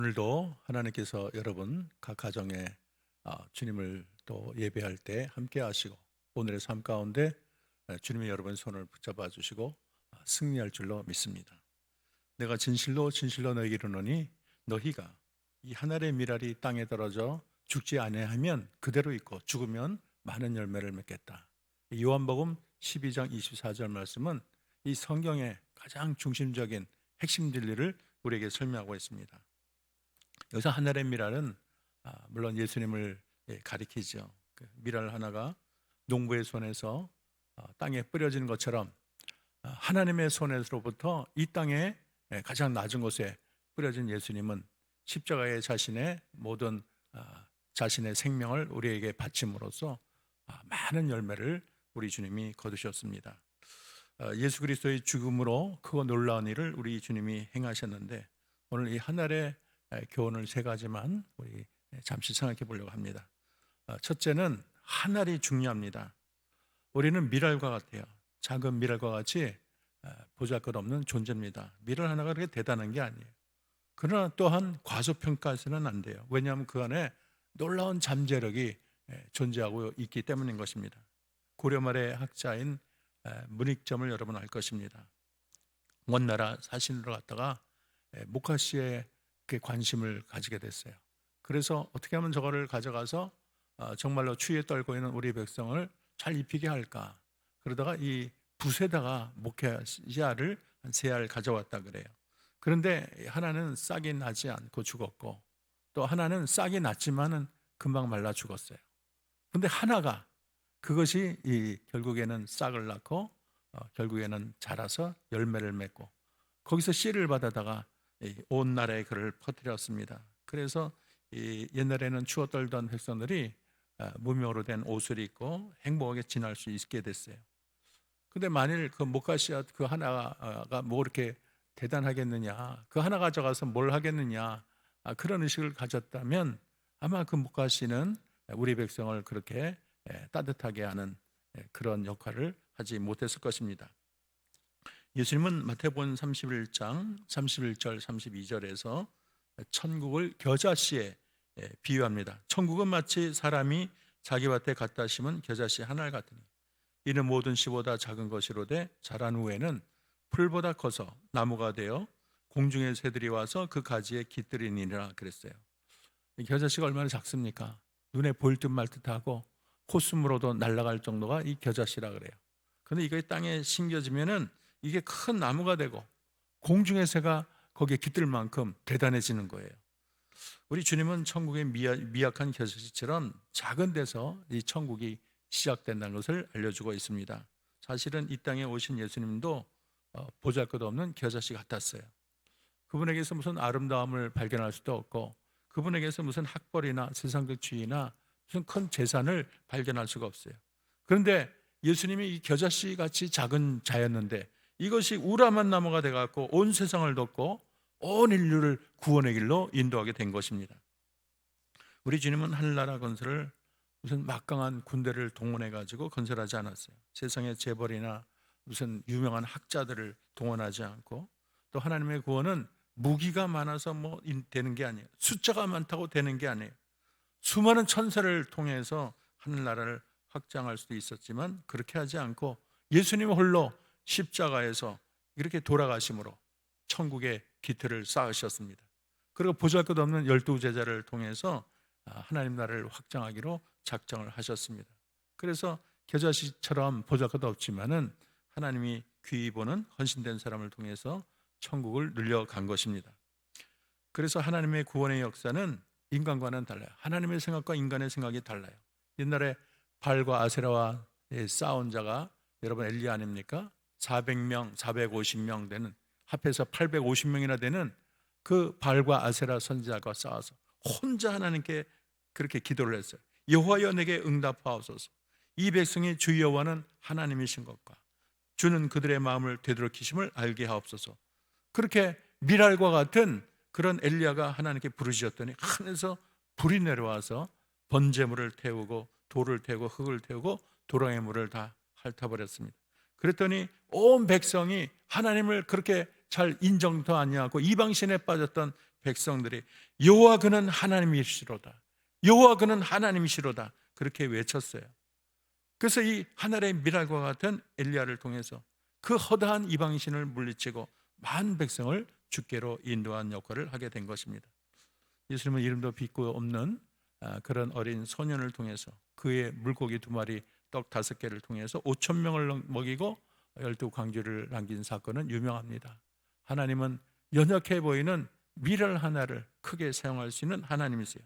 오늘도 하나님께서 여러분 각 가정에 주님을 또 예배할 때 함께 하시고 오늘의 삶 가운데 주님이 여러분 손을 붙잡아 주시고 승리할 줄로 믿습니다. 내가 진실로 진실로 너희에게 이르노니 너희가 이 하늘의 미랄이 땅에 떨어져 죽지 아니하면 그대로 있고 죽으면 많은 열매를 맺겠다. 요한복음 12장 24절 말씀은 이 성경의 가장 중심적인 핵심 진리를 우리에게 설명하고 있습니다. 여기서 하늘의 미랄은 물론 예수님을 가리키죠. 그 미랄 하나가 농부의 손에서 땅에 뿌려진 것처럼 하나님의 손에서로부터 이 땅에 가장 낮은 곳에 뿌려진 예수님은 십자가에 자신의 모든 자신의 생명을 우리에게 바침으로써 많은 열매를 우리 주님이 거두셨습니다. 예수 그리스도의 죽음으로 크고 놀라운 일을 우리 주님이 행하셨는데 오늘 이 하늘의 교훈을 세 가지만 우리 잠시 생각해 보려고 합니다. 첫째는 하늘이 중요합니다. 우리는 미랄과 같아요. 작은 미랄과 같이 보잘것없는 존재입니다. 미랄 하나가 그렇게 대단한 게 아니에요. 그러나 또한 과소평가해서는 안 돼요. 왜냐하면 그 안에 놀라운 잠재력이 존재하고 있기 때문인 것입니다. 고려 말의 학자인 문익점을 여러분 알 것입니다. 먼 나라 사신으로 갔다가 모카시에 관심을 가지게 됐어요. 그래서 어떻게 하면 저거를 가져가서 정말로 추위에 떨고 있는 우리 백성을 잘 입히게 할까? 그러다가 이 붓에다가 모카시아를 한 3알 가져왔다 그래요. 그런데 하나는 싹이 나지 않고 죽었고 또 하나는 싹이 났지만은 금방 말라 죽었어요. 그런데 하나가 그것이 결국에는 싹을 낳고 결국에는 자라서 열매를 맺고 거기서 씨를 받아다가 온 나라에 그를 퍼뜨렸습니다. 그래서 옛날에는 추워 떨던 백성들이 무명으로 된 옷을 입고 행복하게 지낼 수 있게 됐어요. 근데 만일 그 모카시아 그 하나가 뭐 이렇게 대단하겠느냐, 그 하나 가져가서 뭘 하겠느냐, 그런 의식을 가졌다면 아마 그 모카시는 우리 백성을 그렇게 따뜻하게 하는 그런 역할을 하지 못했을 것입니다. 예수님은 마태복음 31장 31절 32절에서 천국을 겨자씨에 비유합니다. 천국은 마치 사람이 자기 밭에 갖다 심은 겨자씨 하나를 같으니 이는 모든 씨보다 작은 것이로되 자란 후에는 풀보다 커서 나무가 되어 공중의 새들이 와서 그 가지에 깃들이니라 그랬어요. 겨자씨가 얼마나 작습니까? 눈에 보일 듯 말 듯하고 콧숨으로도 날아갈 정도가 이 겨자씨라 그래요. 그런데 이게 땅에 심겨지면은 이게 큰 나무가 되고 공중의 새가 거기에 깃들 만큼 대단해지는 거예요. 우리 주님은 천국의 미약한 겨자씨처럼 작은 데서 이 천국이 시작된다는 것을 알려주고 있습니다. 사실은 이 땅에 오신 예수님도 보잘것없는 겨자씨 같았어요. 그분에게서 무슨 아름다움을 발견할 수도 없고 그분에게서 무슨 학벌이나 세상적 지위나 무슨 큰 재산을 발견할 수가 없어요. 그런데 예수님이 이 겨자씨 같이 작은 자였는데 이것이 우람한 나무가 돼갖고 온 세상을 덮고 온 인류를 구원의 길로 인도하게 된 것입니다. 우리 주님은 하늘나라 건설을 무슨 막강한 군대를 동원해가지고 건설하지 않았어요. 세상의 재벌이나 무슨 유명한 학자들을 동원하지 않고 또 하나님의 구원은 무기가 많아서 뭐 되는 게 아니에요. 숫자가 많다고 되는 게 아니에요. 수많은 천사를 통해서 하늘나라를 확장할 수도 있었지만 그렇게 하지 않고 예수님 홀로 십자가에서 이렇게 돌아가심으로 천국의 기틀을 쌓으셨습니다. 그리고 보잘것없는 12제자를 통해서 하나님 나라를 확장하기로 작정을 하셨습니다. 그래서 겨자씨처럼 보잘것없지만은 하나님이 귀히 보는 헌신된 사람을 통해서 천국을 늘려간 것입니다. 그래서 하나님의 구원의 역사는 인간과는 달라요. 하나님의 생각과 인간의 생각이 달라요. 옛날에 발과 아세라와 싸운 자가 여러분 엘리야 아닙니까? 400명, 450명 되는 합해서 850명이나 되는 그 발과 아세라 선지자가 싸워서 혼자 하나님께 그렇게 기도를 했어요. 여호와여 내게 응답하옵소서. 이 백성이 주 여호와는 하나님이신 것과 주는 그들의 마음을 되돌이키심을 알게 하옵소서. 그렇게 미랄과 같은 그런 엘리야가 하나님께 부르짖었더니 하늘에서 불이 내려와서 번제물을 태우고 돌을 태우고 흙을 태우고 도랑의 물을 다 핥아버렸습니다. 그랬더니 온 백성이 하나님을 그렇게 잘 인정도 아니하고 이방신에 빠졌던 백성들이 여호와 그는 하나님이시로다, 여호와 그는 하나님이시로다 그렇게 외쳤어요. 그래서 이 하늘의 미랄과 같은 엘리야를 통해서 그 허다한 이방신을 물리치고 많은 백성을 주께로 인도한 역할을 하게 된 것입니다. 예수님은 이름도 빚고 없는 그런 어린 소년을 통해서 그의 물고기 2마리 떡 5개를 통해서 5,000명을 먹이고 12광주를 남긴 사건은 유명합니다. 하나님은 연약해 보이는 미랄 하나를 크게 사용할 수 있는 하나님이세요.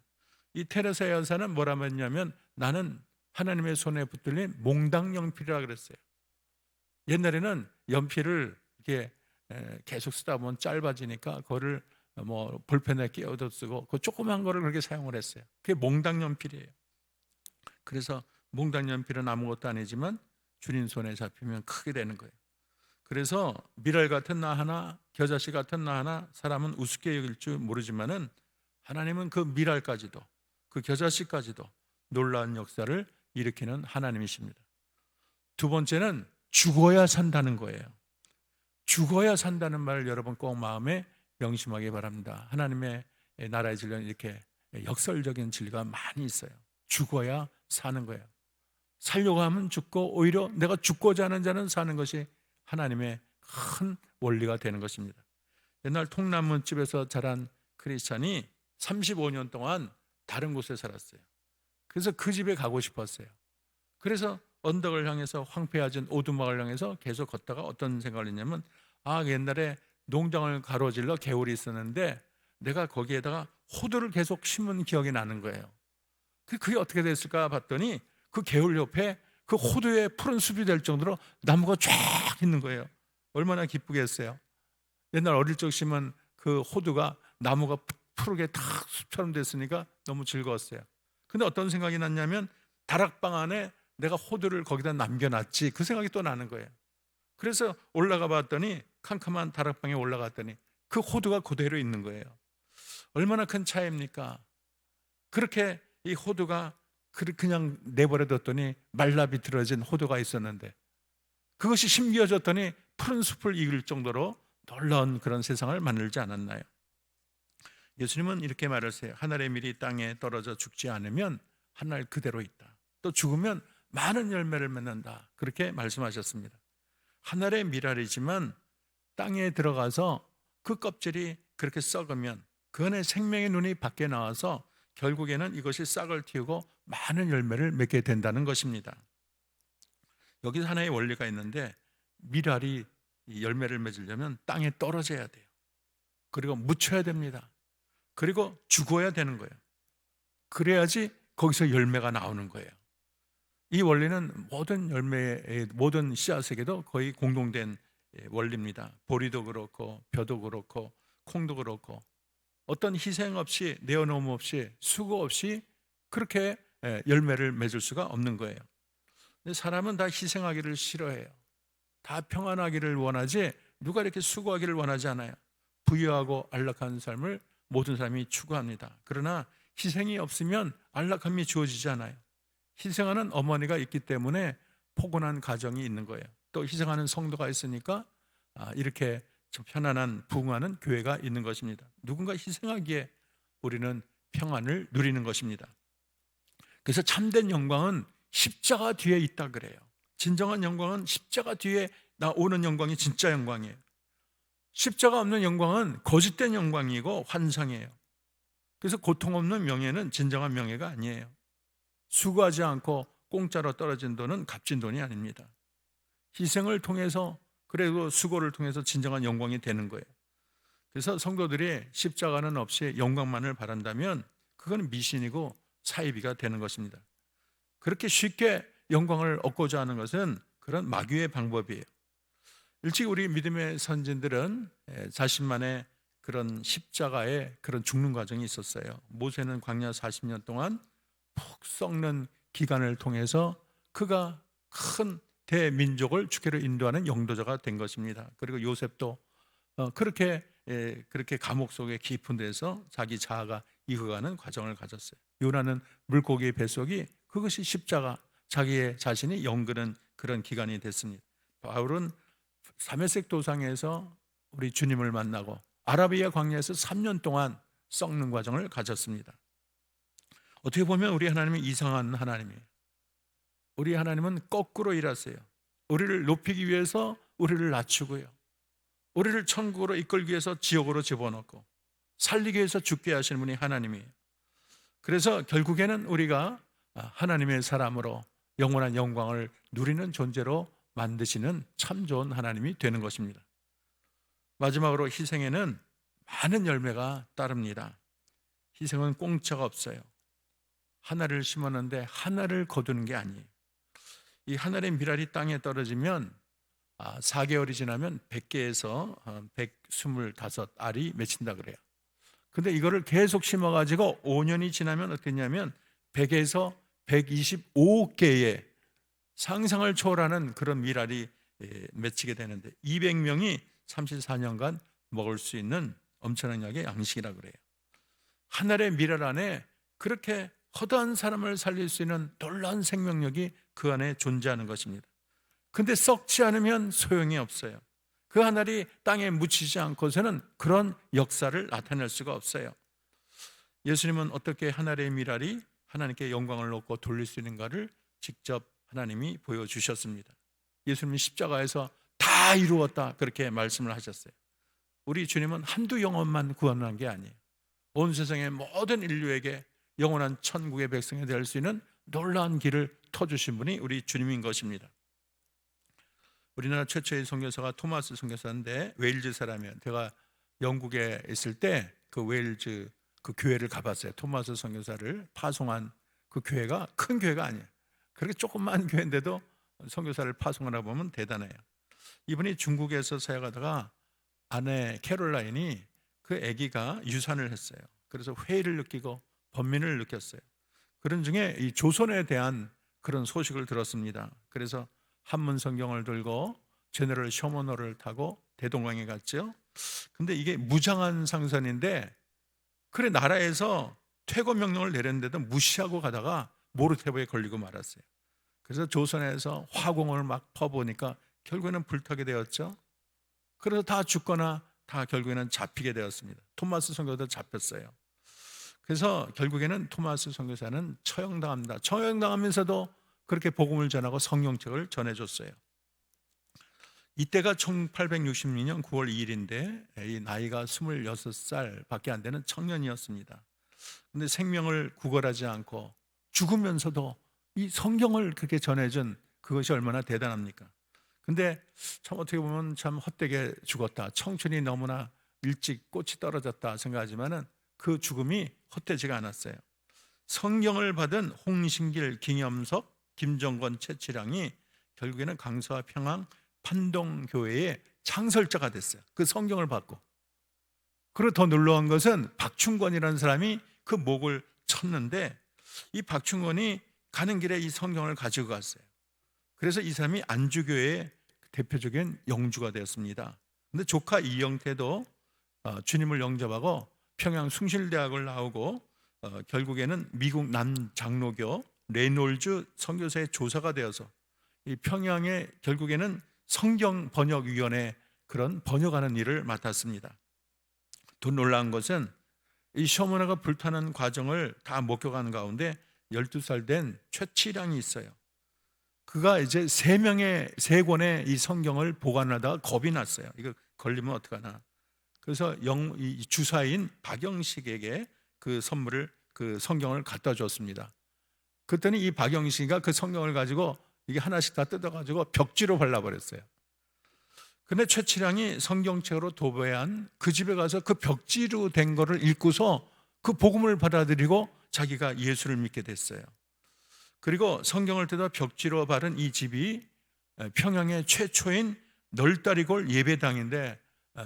이 테레사 여사는 뭐라고 했냐면 나는 하나님의 손에 붙들린 몽당 연필이라 그랬어요. 옛날에는 연필을 이렇게 계속 쓰다 보면 짧아지니까 그거를 뭐 볼펜에 끼워도 쓰고 그 조그만 거를 그렇게 사용을 했어요. 그게 몽당 연필이에요. 그래서 몽당 연필은 아무것도 아니지만 주님 손에 잡히면 크게 되는 거예요. 그래서 미랄 같은 나 하나, 겨자씨 같은 나 하나 사람은 우습게 여길 줄 모르지만은 하나님은 그 미랄까지도 그 겨자씨까지도 놀라운 역사를 일으키는 하나님이십니다. 2번째는 죽어야 산다는 거예요. 죽어야 산다는 말을 여러분 꼭 마음에 명심하기 바랍니다. 하나님의 나라의 진리는 이렇게 역설적인 진리가 많이 있어요. 죽어야 사는 거예요. 살려고 하면 죽고 오히려 내가 죽고자 하는 자는 사는 것이 하나님의 큰 원리가 되는 것입니다. 옛날 통나무집에서 자란 크리스찬이 35년 동안 다른 곳에 살았어요. 그래서 그 집에 가고 싶었어요. 그래서 언덕을 향해서 황폐해진 오두막을 향해서 계속 걷다가 어떤 생각을 했냐면 옛날에 농장을 가로질러 개울이 있었는데 내가 거기에다가 호두를 계속 심은 기억이 나는 거예요. 그게 어떻게 됐을까 봤더니 그 개울 옆에 그 호두에 푸른 숲이 될 정도로 나무가 쫙 있는 거예요. 얼마나 기쁘겠어요. 옛날 어릴 적 심은 그 호두가 나무가 푸르게 탁 숲처럼 됐으니까 너무 즐거웠어요. 근데 어떤 생각이 났냐면 다락방 안에 내가 호두를 거기다 남겨놨지 그 생각이 또 나는 거예요. 그래서 올라가 봤더니 캄캄한 다락방에 올라갔더니 그 호두가 그대로 있는 거예요. 얼마나 큰 차이입니까? 그렇게 이 호두가 그냥 내버려뒀더니 말라 비틀어진 호두가 있었는데 그것이 심겨졌더니 푸른 숲을 이을 정도로 놀라운 그런 세상을 만들지 않았나요? 예수님은 이렇게 말하세요. 하늘의 밀이 땅에 떨어져 죽지 않으면 하늘 그대로 있다. 또 죽으면 많은 열매를 맺는다. 그렇게 말씀하셨습니다. 하늘의 밀알이지만 땅에 들어가서 그 껍질이 그렇게 썩으면 그 안에 생명의 눈이 밖에 나와서 결국에는 이것이 싹을 틔우고 많은 열매를 맺게 된다는 것입니다. 여기서 하나의 원리가 있는데 밀알이 열매를 맺으려면 땅에 떨어져야 돼요. 그리고 묻혀야 됩니다. 그리고 죽어야 되는 거예요. 그래야지 거기서 열매가 나오는 거예요. 이 원리는 모든 열매의 모든 씨앗에게도 거의 공동된 원리입니다. 보리도 그렇고 벼도 그렇고 콩도 그렇고 어떤 희생 없이 내어놓음 없이 수고 없이 그렇게 열매를 맺을 수가 없는 거예요. 근데 사람은 다 희생하기를 싫어해요. 다 평안하기를 원하지 누가 이렇게 수고하기를 원하지 않아요. 부유하고 안락한 삶을 모든 사람이 추구합니다. 그러나 희생이 없으면 안락함이 주어지지 않아요. 희생하는 어머니가 있기 때문에 포근한 가정이 있는 거예요. 또 희생하는 성도가 있으니까 이렇게 편안한 부흥하는 교회가 있는 것입니다. 누군가 희생하기에 우리는 평안을 누리는 것입니다. 그래서 참된 영광은 십자가 뒤에 있다 그래요. 진정한 영광은 십자가 뒤에 나오는 영광이 진짜 영광이에요. 십자가 없는 영광은 거짓된 영광이고 환상이에요. 그래서 고통 없는 명예는 진정한 명예가 아니에요. 수고하지 않고 공짜로 떨어진 돈은 값진 돈이 아닙니다. 희생을 통해서 그리고 수고를 통해서 진정한 영광이 되는 거예요. 그래서 성도들이 십자가는 없이 영광만을 바란다면 그건 미신이고 사이비가 되는 것입니다. 그렇게 쉽게 영광을 얻고자 하는 것은 그런 마귀의 방법이에요. 일찍 우리 믿음의 선진들은 자신만의 그런 십자가의 그런 죽는 과정이 있었어요. 모세는 광야 40년 동안 푹 썩는 기간을 통해서 그가 큰 대민족을 주께로 인도하는 영도자가 된 것입니다. 그리고 요셉도 그렇게 감옥 속에 깊은 데서 자기 자아가 익어가는 과정을 가졌어요. 요나는 물고기의 뱃속이 그것이 십자가, 자기의 자신이 영그는 그런 기간이 됐습니다. 바울은 다메섹 도상에서 우리 주님을 만나고 아라비아 광야에서 3년 동안 썩는 과정을 가졌습니다. 어떻게 보면 우리 하나님은 이상한 하나님이에요. 우리 하나님은 거꾸로 일하세요. 우리를 높이기 위해서 우리를 낮추고요, 우리를 천국으로 이끌기 위해서 지옥으로 집어넣고 살리기 위해서 죽게 하시는 분이 하나님이에요. 그래서 결국에는 우리가 하나님의 사람으로 영원한 영광을 누리는 존재로 만드시는 참 좋은 하나님이 되는 것입니다. 마지막으로 희생에는 많은 열매가 따릅니다. 희생은 공짜가 없어요. 하나를 심었는데 하나를 거두는 게 아니에요. 이 하늘의 밀알이 땅에 떨어지면 4개월이 지나면 100개에서 125알이 맺힌다 그래요. 근데 이거를 계속 심어가지고 5년이 지나면 어떻겠냐면 100에서 125개의 상상을 초월하는 그런 밀알이 맺히게 되는데 200명이 34년간 먹을 수 있는 엄청난 양의 양식이라 그래요. 하늘의 밀알 안에 그렇게 허다한 사람을 살릴 수 있는 놀라운 생명력이 그 안에 존재하는 것입니다. 근데 썩지 않으면 소용이 없어요. 그 하늘이 땅에 묻히지 않고서는 그런 역사를 나타낼 수가 없어요. 예수님은 어떻게 하늘의 밀알이 하나님께 영광을 얻고 돌릴 수 있는가를 직접 하나님이 보여주셨습니다. 예수님이 십자가에서 다 이루었다 그렇게 말씀을 하셨어요. 우리 주님은 한두 영혼만 구원한 게 아니에요. 온 세상의 모든 인류에게 영원한 천국의 백성이 될 수 있는 놀라운 길을 터주신 분이 우리 주님인 것입니다. 우리나라 최초의 선교사가 토마스 선교사인데 웨일즈 사람이에요. 제가 영국에 있을 때 그 웨일즈 그 교회를 가봤어요. 토마스 선교사를 파송한 그 교회가 큰 교회가 아니에요. 그렇게 조그만 교회인데도 선교사를 파송하다 보면 대단해요. 이분이 중국에서 사역하다가 아내 캐롤라인이 그 아기가 유산을 했어요. 그래서 회의를 느끼고 번민을 느꼈어요. 그런 중에 이 조선에 대한 그런 소식을 들었습니다. 그래서 한문 성경을 들고 제너럴 셔머너를 타고 대동강에 갔죠. 근데 이게 무장한 상선인데 그래 나라에서 퇴거 명령을 내렸는데도 무시하고 가다가 모르테보에 걸리고 말았어요. 그래서 조선에서 화공을 막 퍼보니까 결국에는 불타게 되었죠. 그래서 다 죽거나 다 결국에는 잡히게 되었습니다. 토마스 선교사도 잡혔어요. 그래서 결국에는 토마스 선교사는 처형당합니다. 처형당하면서도 그렇게 복음을 전하고 성경책을 전해줬어요. 이때가 1862년 9월 2일인데 이 나이가 26살밖에 안 되는 청년이었습니다. 그런데 생명을 구걸하지 않고 죽으면서도 이 성경을 그렇게 전해준 그것이 얼마나 대단합니까? 근데 참 어떻게 보면 참 헛되게 죽었다, 청춘이 너무나 일찍 꽃이 떨어졌다 생각하지만은 그 죽음이 헛되지가 않았어요. 성경을 받은 홍신길, 김염석, 김정건, 최치량이 결국에는 강서와 평양 판동교회의 창설자가 됐어요. 그 성경을 받고. 그리고 더 놀라운 것은 박충권이라는 사람이 그 목을 쳤는데 이 박충권이 가는 길에 이 성경을 가지고 갔어요. 그래서 이 사람이 안주교회의 대표적인 영주가 되었습니다. 그런데 조카 이영태도 주님을 영접하고 평양 숭실대학을 나오고 결국에는 미국 남장로교 레놀즈 선교사의 조사가 되어서 이 평양에 결국에는 성경 번역위원회 그런 번역하는 일을 맡았습니다. 더 놀라운 것은 이 셔머너가 불타는 과정을 다 목격하는 가운데 12살 된 최치량이 있어요. 그가 이제 세 권의 이 성경을 보관하다가 겁이 났어요. 이거 걸리면 어떡하나. 그래서 이 주사인 박영식에게 그 선물을 그 성경을 갖다 줬습니다. 그랬더니 이 박영식이가 그 성경을 가지고 이게 하나씩 다 뜯어가지고 벽지로 발라버렸어요. 근데 최치량이 성경책으로 도배한 그 집에 가서 그 벽지로 된 거를 읽고서 그 복음을 받아들이고 자기가 예수를 믿게 됐어요. 그리고 성경을 뜯어 벽지로 바른 이 집이 평양의 최초인 널다리골 예배당인데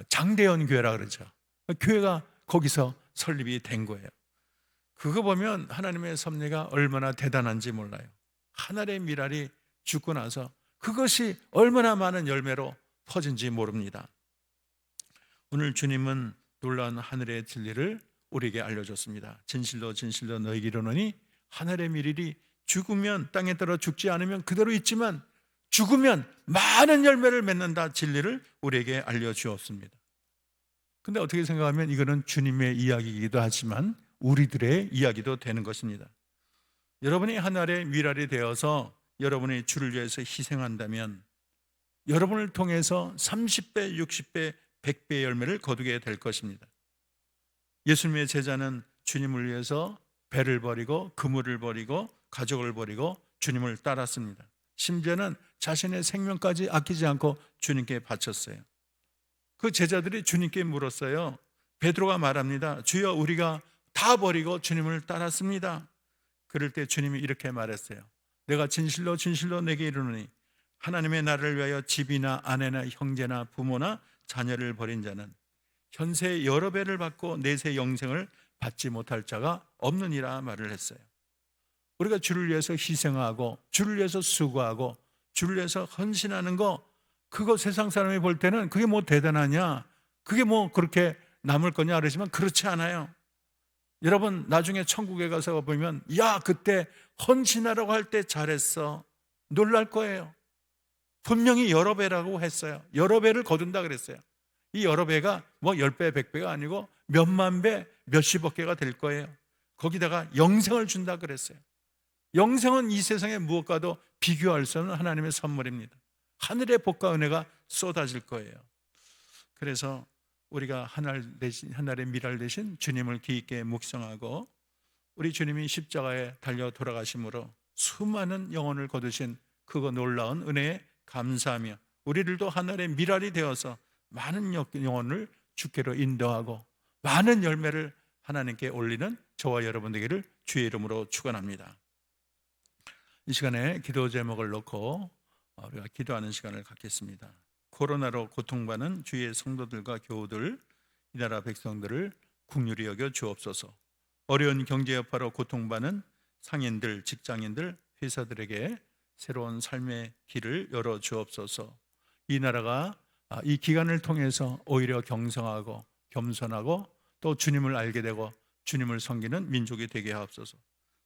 장대현 교회라 그러죠. 교회가 거기서 설립이 된 거예요. 그거 보면 하나님의 섭리가 얼마나 대단한지 몰라요. 하늘의 밀알이 죽고 나서 그것이 얼마나 많은 열매로 퍼진지 모릅니다. 오늘 주님은 놀라운 하늘의 진리를 우리에게 알려줬습니다. 진실로 진실로 너희에게 이르노니 하늘의 밀알이 죽으면 땅에 떨어 죽지 않으면 그대로 있지만 죽으면 많은 열매를 맺는다 진리를 우리에게 알려주었습니다. 근데 어떻게 생각하면 이거는 주님의 이야기이기도 하지만 우리들의 이야기도 되는 것입니다. 여러분이 하늘의 미랄이 되어서 여러분이 주를 위해서 희생한다면 여러분을 통해서 30배, 60배, 100배의 열매를 거두게 될 것입니다. 예수님의 제자는 주님을 위해서 배를 버리고 그물을 버리고 가족을 버리고 주님을 따랐습니다. 심지어는 자신의 생명까지 아끼지 않고 주님께 바쳤어요. 그 제자들이 주님께 물었어요. 베드로가 말합니다. 주여, 우리가 다 버리고 주님을 따랐습니다. 그럴 때 주님이 이렇게 말했어요. 내가 진실로 진실로 내게 이르노니 하나님의 나라를 위하여 집이나 아내나 형제나 부모나 자녀를 버린 자는 현세 여러 배를 받고 내세 영생을 받지 못할 자가 없느니라 말을 했어요. 우리가 주를 위해서 희생하고 주를 위해서 수고하고 주를 위해서 헌신하는 거, 그거 세상 사람이 볼 때는 그게 뭐 대단하냐, 그게 뭐 그렇게 남을 거냐 그러지만 그렇지 않아요. 여러분 나중에 천국에 가서 보면 야, 그때 헌신하라고 할 때 잘했어, 놀랄 거예요. 분명히 여러 배라고 했어요. 여러 배를 거둔다 그랬어요. 이 여러 배가 뭐 10배, 100배가 아니고 몇만 배, 몇십억 개가 될 거예요. 거기다가 영생을 준다 그랬어요. 영생은 이 세상의 무엇과도 비교할 수 없는 하나님의 선물입니다. 하늘의 복과 은혜가 쏟아질 거예요. 그래서 우리가 하늘의 미랄 대신 주님을 깊게 묵상하고 우리 주님이 십자가에 달려 돌아가심으로 수많은 영혼을 거두신 그거 놀라운 은혜에 감사하며 우리들도 하늘의 미랄이 되어서 많은 영혼을 주께로 인도하고 많은 열매를 하나님께 올리는 저와 여러분 되기를 주의 이름으로 축원합니다. 이 시간에 기도 제목을 놓고 우리가 기도하는 시간을 갖겠습니다. 코로나로 고통받는 주의 성도들과 교우들, 이 나라 백성들을 긍휼히 여겨 주옵소서. 어려운 경제 여파로 고통받는 상인들, 직장인들, 회사들에게 새로운 삶의 길을 열어 주옵소서. 이 나라가 이 기간을 통해서 오히려 경성하고 겸손하고 또 주님을 알게 되고 주님을 섬기는 민족이 되게 하옵소서.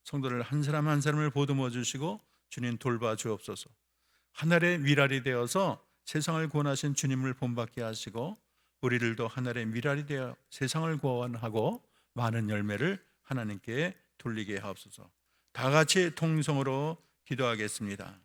성도를 한 사람 한 사람을 보듬어 주시고 주님 돌봐 주옵소서. 하늘의 미랄이 되어서 세상을 구원하신 주님을 본받게 하시고 우리들도 하늘의 미랄이 되어 세상을 구원하고 많은 열매를 하나님께 돌리게 하옵소서. 다 같이 통성으로 기도하겠습니다.